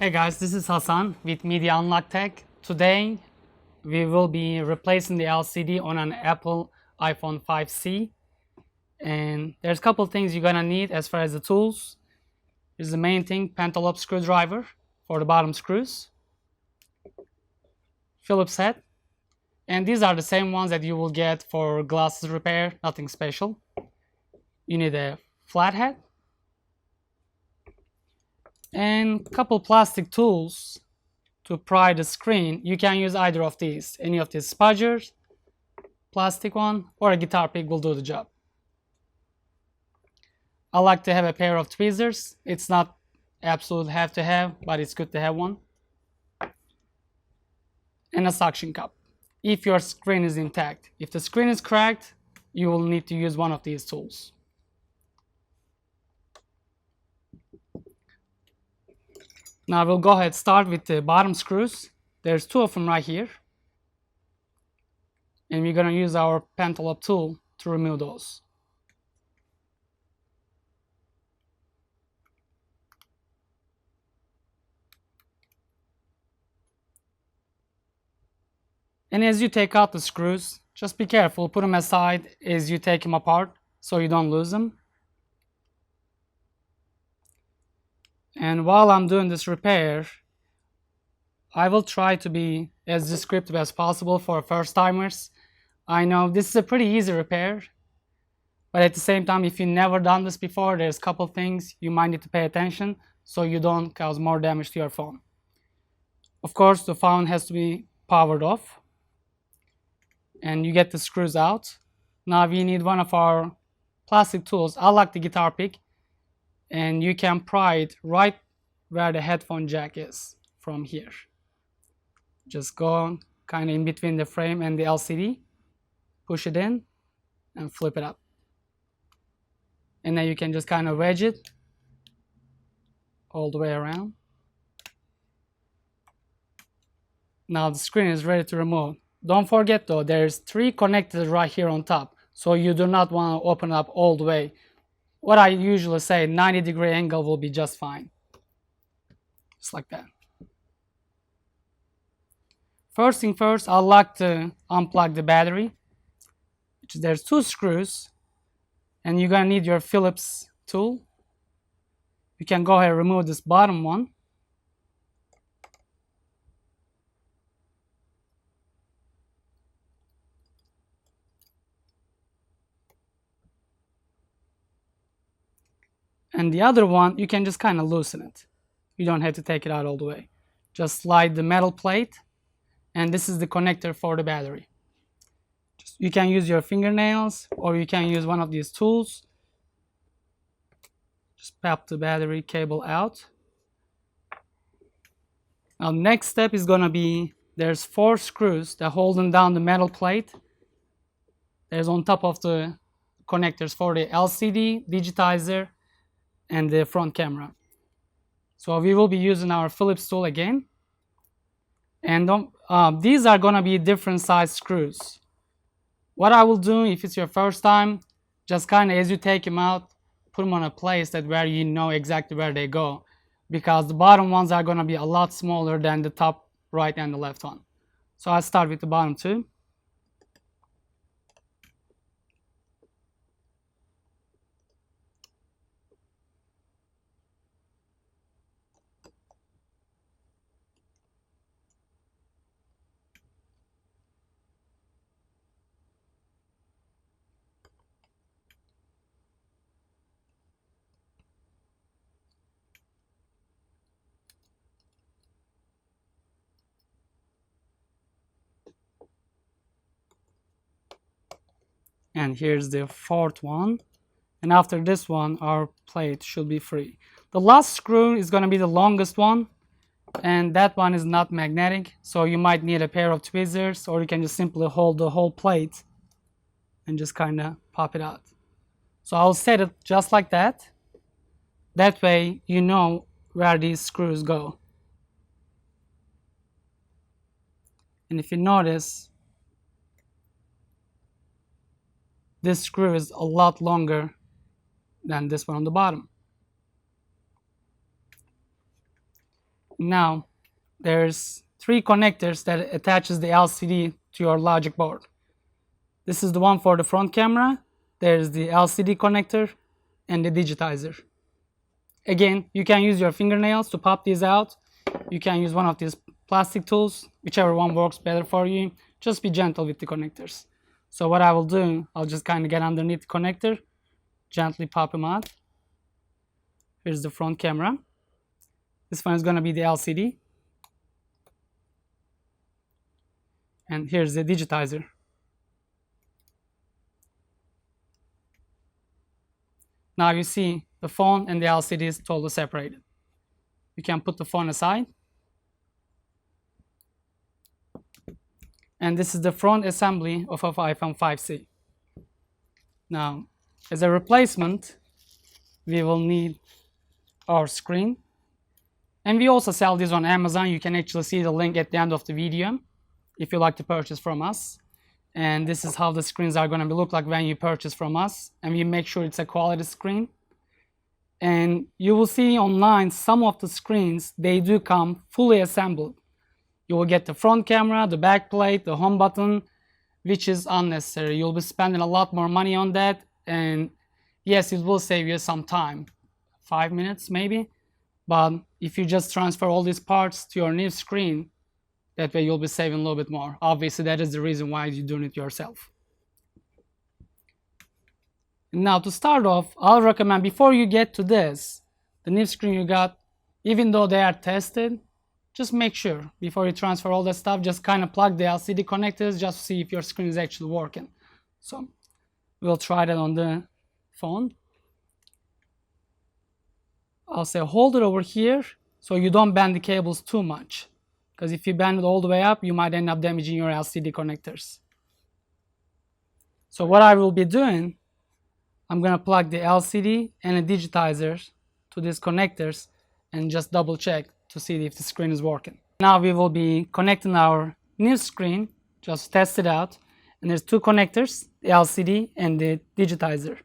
Hey guys, this is Hassan with Media Unlock Tech. Today we will be replacing the LCD on an Apple iPhone 5C, and there's a couple things you're gonna need as far as the tools. Here's the main thing: pentalobe screwdriver for the bottom screws, Phillips head, and these are the same ones that you will get for glasses repair, nothing special. You need a flathead and a couple plastic tools to pry the screen. You can use either of these, any of these spudgers, plastic one, or a guitar pick will do the job. I like to have a pair of tweezers. It's not absolute have to have, but it's good to have one. And a suction cup if your screen is intact. If the screen is cracked, you will need to use one of these tools. Now we'll go ahead start with the bottom screws. There's two of them right here. And we're going to use our pentalobe tool to remove those. And as you take out the screws, just be careful, put them aside as you take them apart so you don't lose them. And while I'm doing this repair, I will try to be as descriptive as possible for first timers. I know this is a pretty easy repair, but at the same time, if you've never done this before, there's a couple things you might need to pay attention so you don't cause more damage to your phone. Of course, the phone has to be powered off, and you get the screws out. Now we need one of our plastic tools. I like the guitar pick, and you can pry it right where the headphone jack is from here. Just go kind of in between the frame and the LCD, push it in, and flip it up. And then you can just kind of wedge it all the way around. Now the screen is ready to remove. Don't forget though, there's 3 connectors right here on top, so you do not want to open up all the way. What I usually say, 90-degree angle will be just fine. Just like that. First thing first, I like to unplug the battery. There's 2 screws, and you're gonna need your Phillips tool. You can go ahead and remove this bottom one. And the other one, you can just kind of loosen it. You don't have to take it out all the way. Just slide the metal plate, and this is the connector for the battery. You can use your fingernails, or you can use one of these tools. Just pop the battery cable out. Now next step is gonna be, there's 4 screws that holding down the metal plate. There's on top of the connectors for the LCD, digitizer, and the front camera. So we will be using our Phillips tool again. And these are gonna be different size screws. What I will do, if it's your first time, just kind of as you take them out, put them on a place that where you know exactly where they go, because the bottom ones are gonna be a lot smaller than the top right and the left one. So I'll start with the bottom 2. And here's the 4th one. And after this one, our plate should be free. The last screw is going to be the longest one, and that one is not magnetic, so you might need a pair of tweezers, or you can just simply hold the whole plate and just kind of pop it out. So I'll set it just like that. That way you know where these screws go. And if you notice, this screw is a lot longer than this one on the bottom. Now there's three connectors that attaches the LCD to your logic board. This is the one for the front camera, there's the LCD connector, and the digitizer. Again, you can use your fingernails to pop these out. You can use one of these plastic tools, whichever one works better for you. Just be gentle with the connectors. So what I will do, I'll just kind of get underneath the connector, gently pop them out. Here's the front camera. This one is going to be the LCD. And here's the digitizer. Now you see the phone and the LCD is totally separated. You can put the phone aside. And this is the front assembly of an iPhone 5C. Now, as a replacement, we will need our screen. And we also sell this on Amazon. You can actually see the link at the end of the video if you like to purchase from us. And this is how the screens are going to look like when you purchase from us. And we make sure it's a quality screen. And you will see online some of the screens, they do come fully assembled. You will get the front camera, the back plate, the home button, which is unnecessary. You'll be spending a lot more money on that. And yes, it will save you some time, 5 minutes maybe. But if you just transfer all these parts to your new screen, that way you'll be saving a little bit more. Obviously, that is the reason why you're doing it yourself. Now, to start off, I'll recommend before you get to this, the new screen you got, even though they are tested, just make sure before you transfer all that stuff, just kind of plug the LCD connectors just to see if your screen is actually working. So we'll try that on the phone. I'll say hold it over here so you don't bend the cables too much, because if you bend it all the way up, you might end up damaging your LCD connectors. So what I will be doing, I'm going to plug the LCD and the digitizer to these connectors and just double check to see if the screen is working. Now we will be connecting our new screen, just test it out. And there's two connectors, the LCD and the digitizer.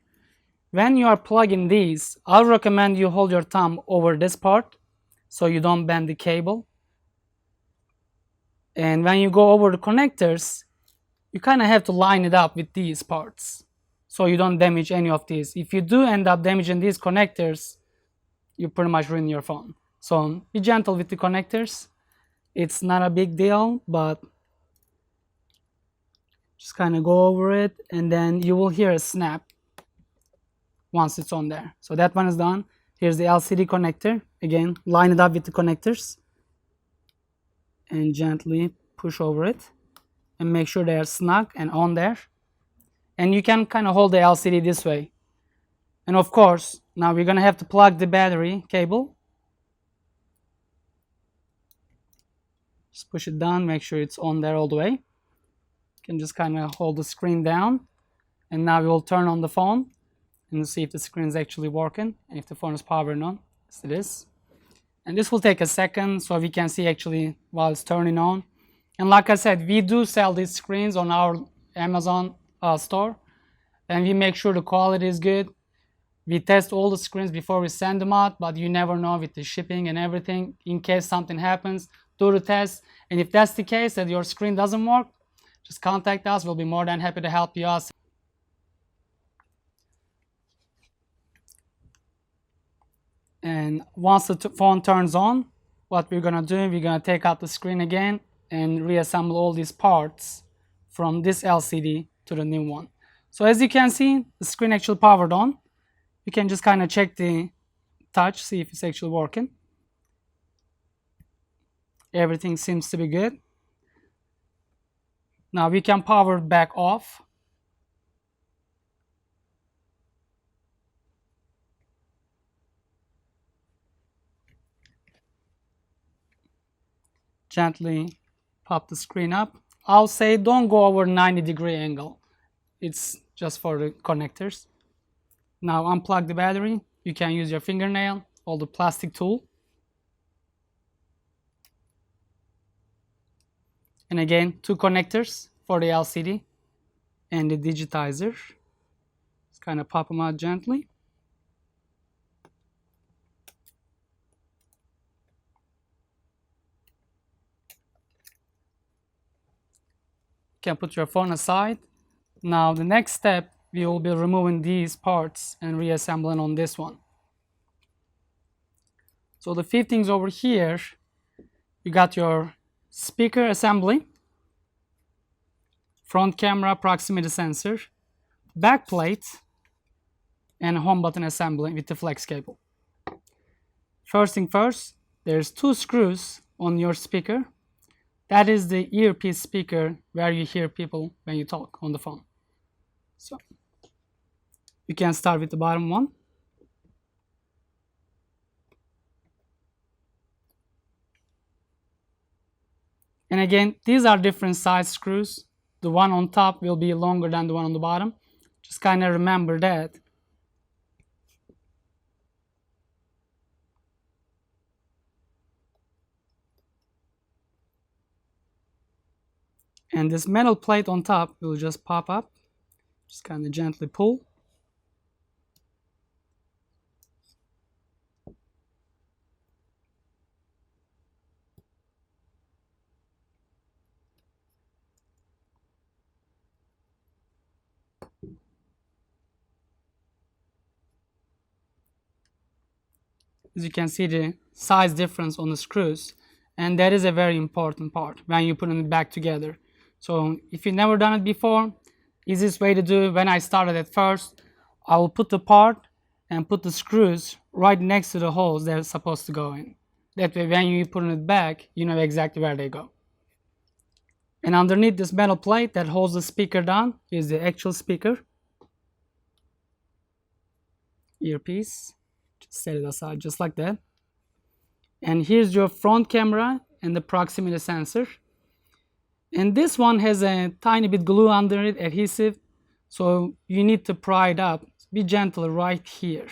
When you are plugging these, I'll recommend you hold your thumb over this part so you don't bend the cable. And when you go over the connectors, you kind of have to line it up with these parts so you don't damage any of these. If you do end up damaging these connectors, you pretty much ruin your phone. So be gentle with the connectors. It's not a big deal, but just kind of go over it and then you will hear a snap once it's on there. So that one is done. Here's the LCD connector. Again, line it up with the connectors and gently push over it and make sure they are snug and on there. And you can kind of hold the LCD this way. And of course, now we're going to have to plug the battery cable. Just push it down, make sure it's on there all the way. You can just kind of hold the screen down. And now we will turn on the phone and see if the screen is actually working and if the phone is powering on. Yes, it is. And this will take a second so we can see actually while it's turning on. And like I said, we do sell these screens on our Amazon store, and we make sure the quality is good. We test all the screens before we send them out, but you never know with the shipping and everything. In case something happens, do the test. And if that's the case, that your screen doesn't work, just contact us. We'll be more than happy to help you out. And once the phone turns on, what we're gonna do, we're gonna take out the screen again and reassemble all these parts from this LCD to the new one. So as you can see, the screen actually powered on. You can just kind of check the touch, see if it's actually working. Everything seems to be good. Now we can power it back off. Gently pop the screen up. I'll say don't go over 90-degree angle. It's just for the connectors. Now unplug the battery. You can use your fingernail or the plastic tool. And again, two connectors for the LCD and the digitizer. Just kind of pop them out gently. You can put your phone aside. Now the next step, we will be removing these parts and reassembling on this one. So the few things over here, you got your speaker assembly, front camera proximity sensor, back plate, and home button assembly with the flex cable. First thing first, there's 2 screws on your speaker. That is the earpiece speaker where you hear people when you talk on the phone. So you can start with the bottom one. And again, these are different size screws. The one on top will be longer than the one on the bottom. Just kind of remember that. And this metal plate on top will just pop up. Just kind of gently pull. As you can see the size difference on the screws, and that is a very important part when you put it back together. So if you've never done it before, easiest way to do it, when I started at first, I will put the part and put the screws right next to the holes they're supposed to go in. That way when you put it back, you know exactly where they go. And underneath this metal plate that holds the speaker down is the actual speaker. Earpiece. Just set it aside just like that. And here's your front camera and the proximity sensor. And this one has a tiny bit glue under it, adhesive. So you need to pry it up. Be gentle right here.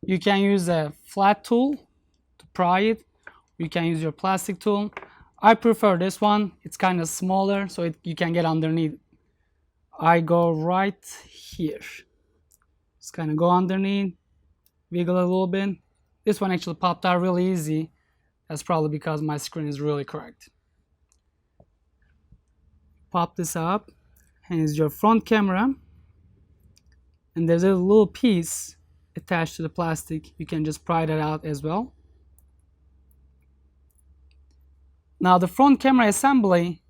You can use a flat tool to pry it. You can use your plastic tool. I prefer this one. It's kind of smaller so you can get underneath. I go right here. Just kind of go underneath, wiggle a little bit. This one actually popped out really easy. That's probably because my screen is really correct. Pop this up, and it's your front camera. And there's a little piece attached to the plastic. You can just pry that out as well. Now the front camera assembly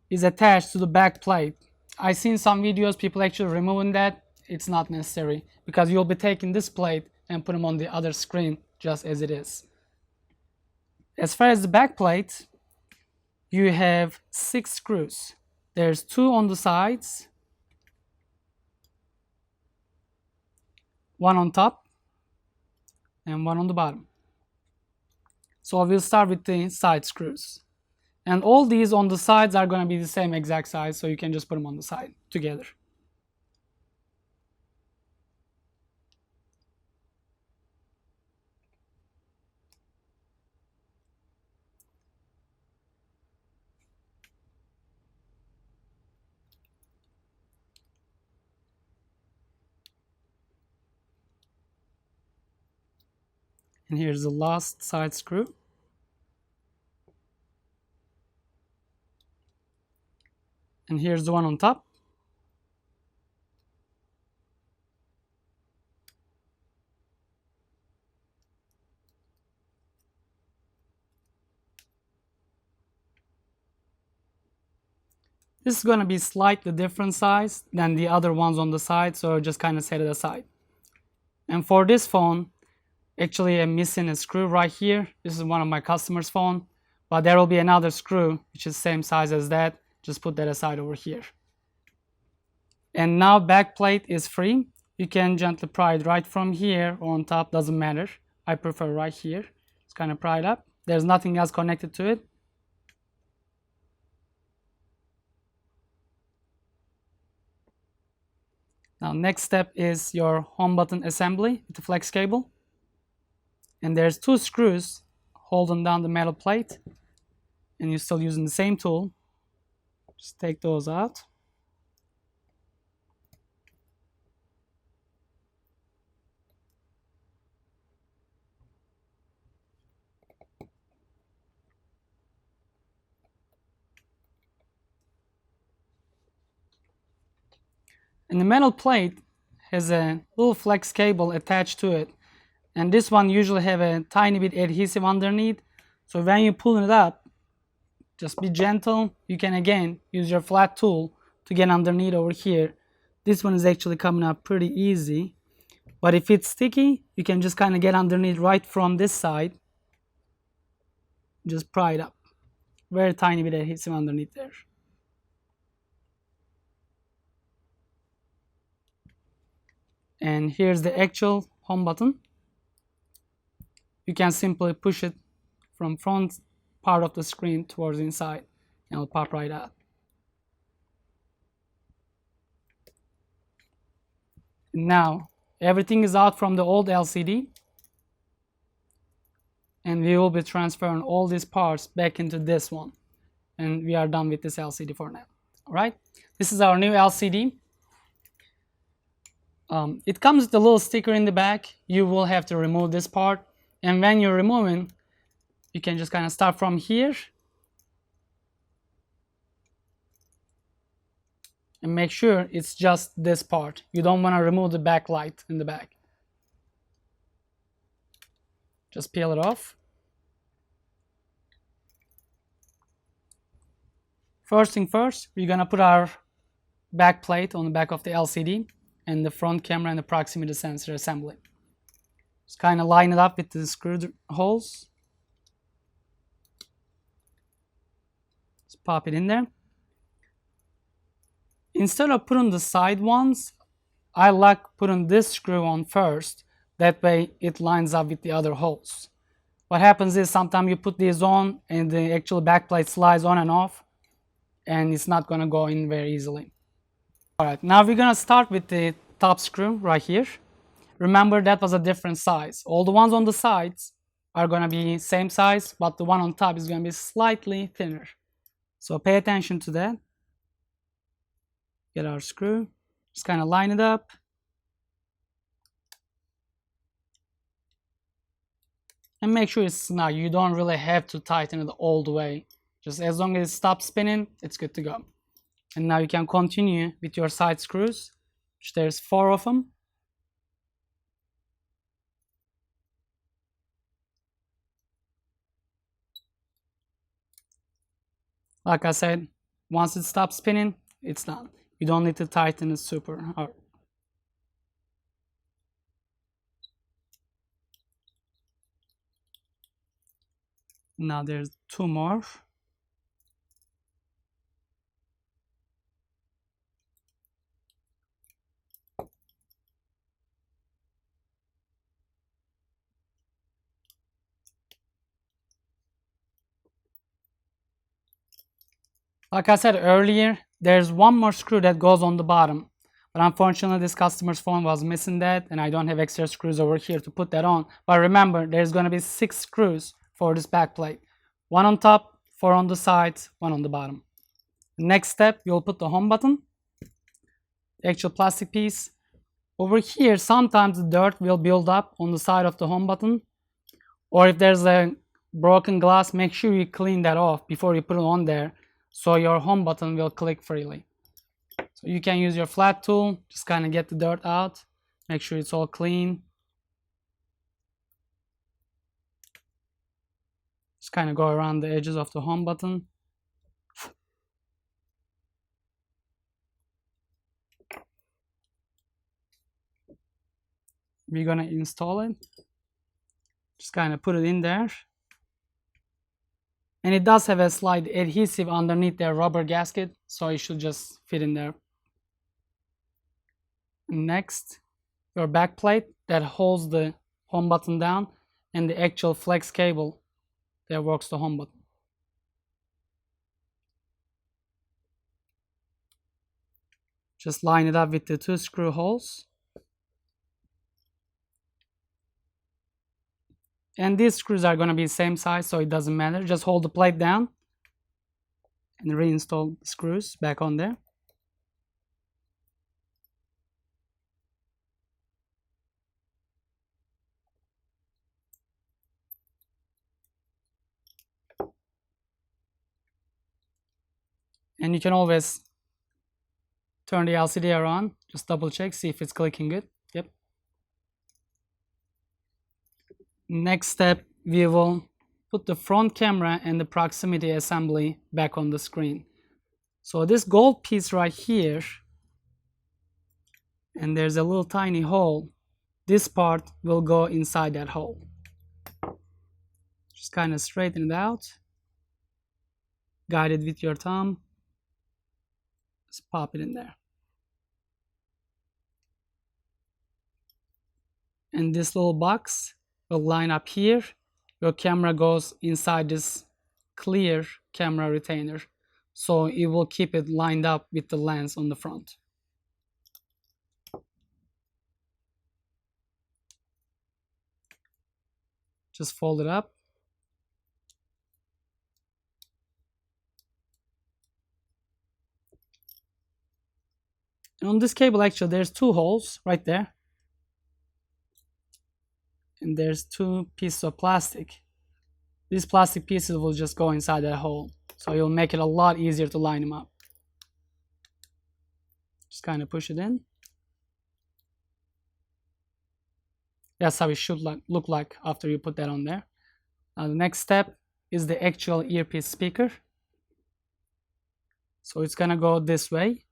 is attached to the back plate. I've seen some videos, people actually removing that. It's not necessary because you'll be taking this plate and put them on the other screen just as it is. As far as the back plate, you have 6 screws. There's 2 on the sides, 1 on top, and 1 on the bottom. So we'll start with the side screws. And all these on the sides are going to be the same exact size, so you can just put them on the side together. And here's the last side screw. And here's the one on top. This is going to be slightly different size than the other ones on the side, so just kind of set it aside. And for this phone, actually I'm missing a screw right here. This is one of my customers' phone, but there will be another screw which is same size as that. Just put that aside over here. And now back plate is free. You can gently pry it right from here or on top, doesn't matter. I prefer right here. It's kind of pry it up. There's nothing else connected to it. Now next step is your home button assembly with the flex cable. And there's 2 screws holding down the metal plate. And you're still using the same tool. Just take those out. And the metal plate has a little flex cable attached to it, and this one usually have a tiny bit adhesive underneath, so when you pull it up, just be gentle. You can again use your flat tool to get underneath over here. This one is actually coming up pretty easy, but if it's sticky, you can just kind of get underneath right from this side, just pry it up. Very tiny bit adhesive underneath there. And here's the actual home button. You can simply push it from front part of the screen towards the inside and it'll pop right out. Now everything is out from the old LCD, and we will be transferring all these parts back into this one, and we are done with this LCD for now. All right, this is our new LCD. It comes with a little sticker in the back. You will have to remove this part, and when you're removing, you can just kind of start from here and make sure it's just this part. You don't want to remove the backlight in the back. Just peel it off. First thing first, we're gonna put our back plate on the back of the LCD and the front camera and the proximity sensor assembly. Just kind of line it up with the screw holes. Just pop it in there. Instead of putting the side ones, I like putting this screw on first. That way it lines up with the other holes. What happens is sometimes you put these on and the actual backplate slides on and off, and it's not going to go in very easily. Alright, now we're going to start with the top screw right here. Remember, that was a different size. All the ones on the sides are going to be same size, but the one on top is going to be slightly thinner. So pay attention to that. Get our screw, just kind of line it up. And make sure it's snug. You don't really have to tighten it all the way. Just as long as it stops spinning, it's good to go. And now you can continue with your side screws, which there's 4 of them. Like I said, once it stops spinning, it's done. You don't need to tighten it super hard. Now there's 2 more. Like I said earlier, there's 1 more screw that goes on the bottom. But unfortunately, this customer's phone was missing that, and I don't have extra screws over here to put that on. But remember, there's going to be 6 screws for this back plate. 1 on top, 4 on the sides, 1 on the bottom. Next step, you'll put the home button, the actual plastic piece. Over here, sometimes the dirt will build up on the side of the home button. Or if there's a broken glass, make sure you clean that off before you put it on there, so your home button will click freely. So you can use your flat tool, just kind of get the dirt out, make sure it's all clean. Just kind of go around the edges of the home button. We're gonna install it. Just kind of put it in there. And it does have a slight adhesive underneath the rubber gasket, so it should just fit in there. Next, your back plate that holds the home button down, and the actual flex cable that works the home button. Just line it up with the 2 screw holes. And these screws are going to be the same size, so it doesn't matter. Just hold the plate down and reinstall the screws back on there. And you can always turn the LCD on, just double check, see if it's clicking good. Yep. Next step, we will put the front camera and the proximity assembly back on the screen. So this gold piece right here, and there's a little tiny hole, this part will go inside that hole. Just kind of straighten it out, guide it with your thumb, just pop it in there. And this little box will line up here. Your camera goes inside this clear camera retainer, so it will keep it lined up with the lens on the front. Just fold it up. And on this cable, actually, there's two holes right there. And there's two pieces of plastic. These plastic pieces will just go inside that hole, so you'll make it a lot easier to line them up. Just kind of push it in. That's how it should look like after you put that on there. Now the next step is the actual earpiece speaker. So it's gonna go this way.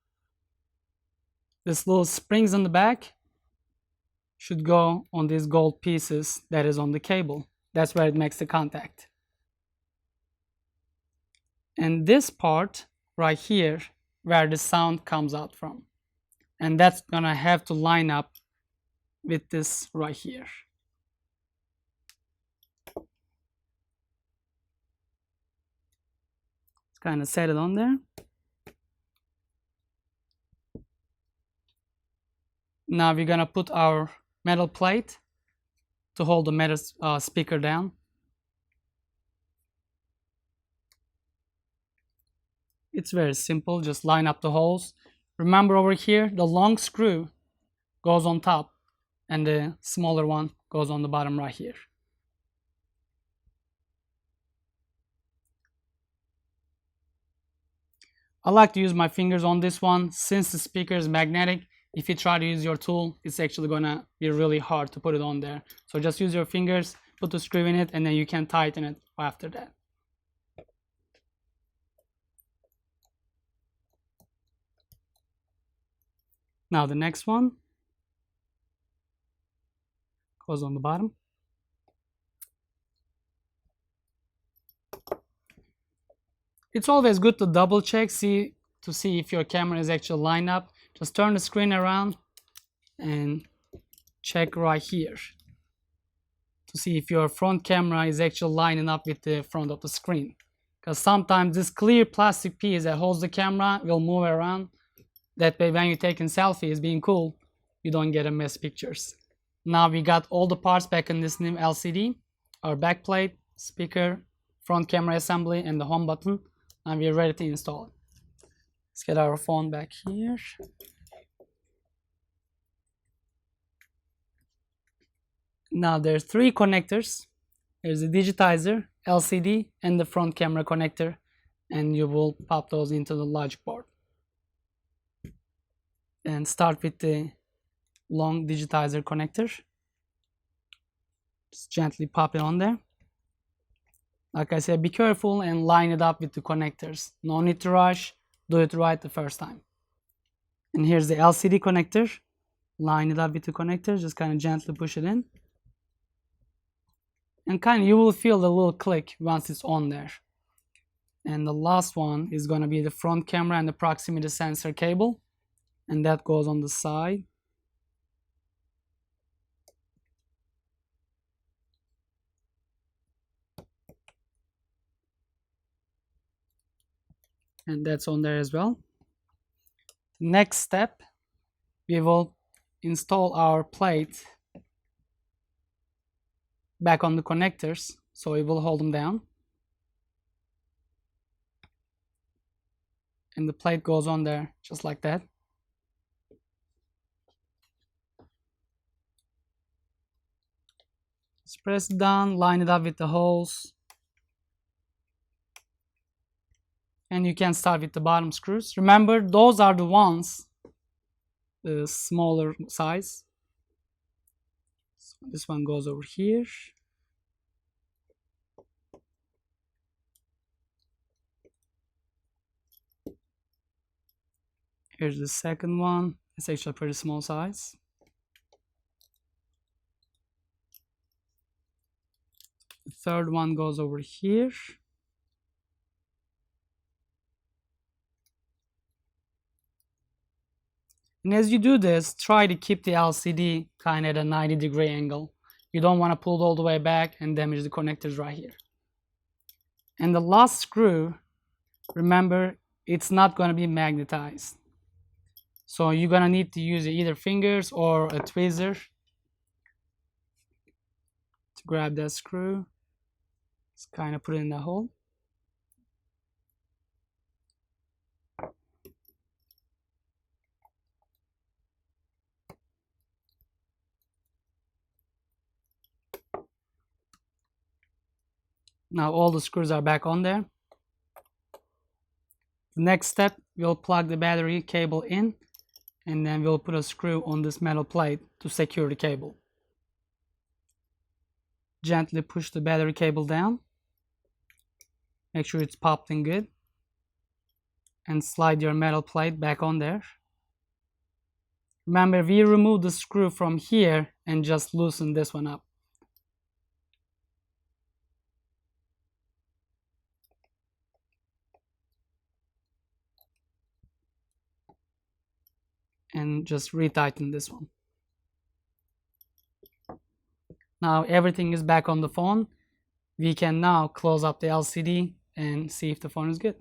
This little springs on the back should go on these gold pieces that is on the cable. That's where it makes the contact. And this part right here, where the sound comes out from. And that's gonna have to line up with this right here. Let's kind of set it on there. Now we're gonna put our metal plate to hold the metal speaker down. It's very simple, just line up the holes. Remember over here, the long screw goes on top and the smaller one goes on the bottom right here. I like to use my fingers on this one. Since the speaker is magnetic, if you try to use your tool, it's actually gonna be really hard to put it on there. So just use your fingers, put the screw in it, and then you can tighten it after that. Now the next one goes on the bottom. It's always good to double check, to see if your camera is actually lined up. Just turn the screen around and check right here to see if your front camera is actually lining up with the front of the screen. Because sometimes this clear plastic piece that holds the camera will move around. That way when you're taking selfies, being cool, you don't get a mess pictures. Now we got all the parts back in this new LCD. Our back plate, speaker, front camera assembly, and the home button. And we're ready to install it. Let's get our phone back here. Now there's three connectors. There's the digitizer, LCD, and the front camera connector. And you will pop those into the logic board. And start with the long digitizer connector. Just gently pop it on there. Like I said, be careful and line it up with the connectors. No need to rush. Do it right the first time. And here's the LCD connector. Line it up with the connector. Just kind of gently push it in. And kind of you will feel the little click once it's on there. And the last one is going to be the front camera and the proximity sensor cable. And that goes on the side. And that's on there as well. Next step, we will install our plate back on the connectors, so we will hold them down. And the plate goes on there just like that. Just press it down, line it up with the holes. And you can start with the bottom screws. Remember, those are the ones the smaller size. So this one goes over here. Here's the second one. It's actually a pretty small size. The third one goes over here. And as you do this, try to keep the LCD kind of at a 90-degree angle. You don't want to pull it all the way back and damage the connectors right here. And the last screw, remember, it's not going to be magnetized. So you're going to need to use either fingers or a tweezer to grab that screw. Just kind of put it in the hole. Now all the screws are back on there. The next step, we'll plug the battery cable in, and then we'll put a screw on this metal plate to secure the cable. Gently push the battery cable down. Make sure it's popped in good. And slide your metal plate back on there. Remember, we removed the screw from here and just loosen this one up. And just retighten this one. Now everything is back on the phone. We can now close up the LCD and see if the phone is good.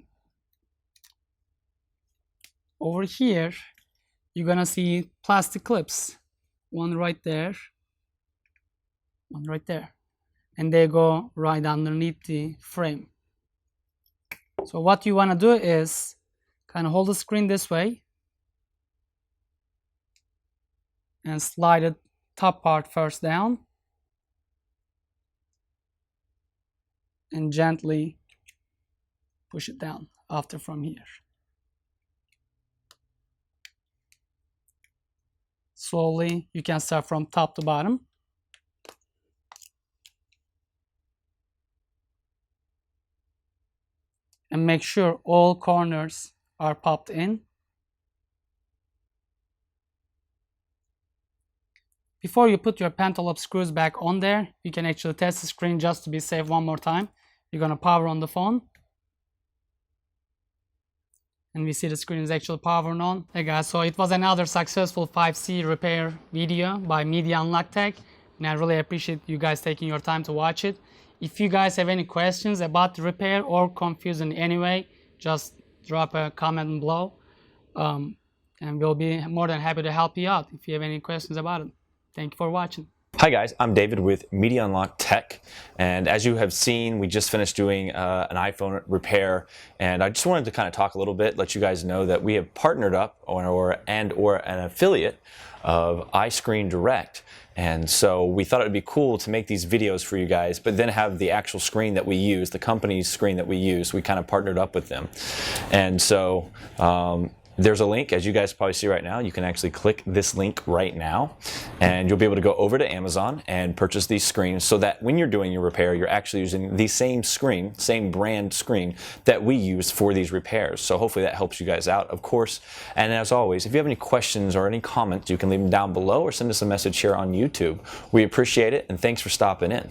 Over here, you're gonna see plastic clips. One right there, one right there. And they go right underneath the frame. So what you wanna do is kind of hold the screen this way and slide the top part first down and gently push it down after from here. Slowly, you can start from top to bottom. And make sure all corners are popped in. Before you put your pentalobe screws back on there, you can actually test the screen just to be safe one more time. You're going to power on the phone. And we see the screen is actually powering on. Hey guys, so it was another successful 5C repair video by Media Unlock Tech. And I really appreciate you guys taking your time to watch it. If you guys have any questions about the repair or confused in any way, just drop a comment below. And we'll be more than happy to help you out if you have any questions about it. Thank you for watching. Hi guys, I'm David with Media Unlock Tech, and as you have seen, we just finished doing an iPhone repair, and I just wanted to kind of talk a little bit, let you guys know that we have partnered up or an affiliate of iScreen Direct. And so we thought it would be cool to make these videos for you guys, but then have the actual screen that we use, the company's screen that we use. We kind of partnered up with them. And so there's a link, as you guys probably see right now. You can actually click this link right now, and you'll be able to go over to Amazon and purchase these screens so that when you're doing your repair, you're actually using the same screen, same brand screen that we use for these repairs. So hopefully that helps you guys out, of course. And as always, if you have any questions or any comments, you can leave them down below or send us a message here on YouTube. We appreciate it, and thanks for stopping in.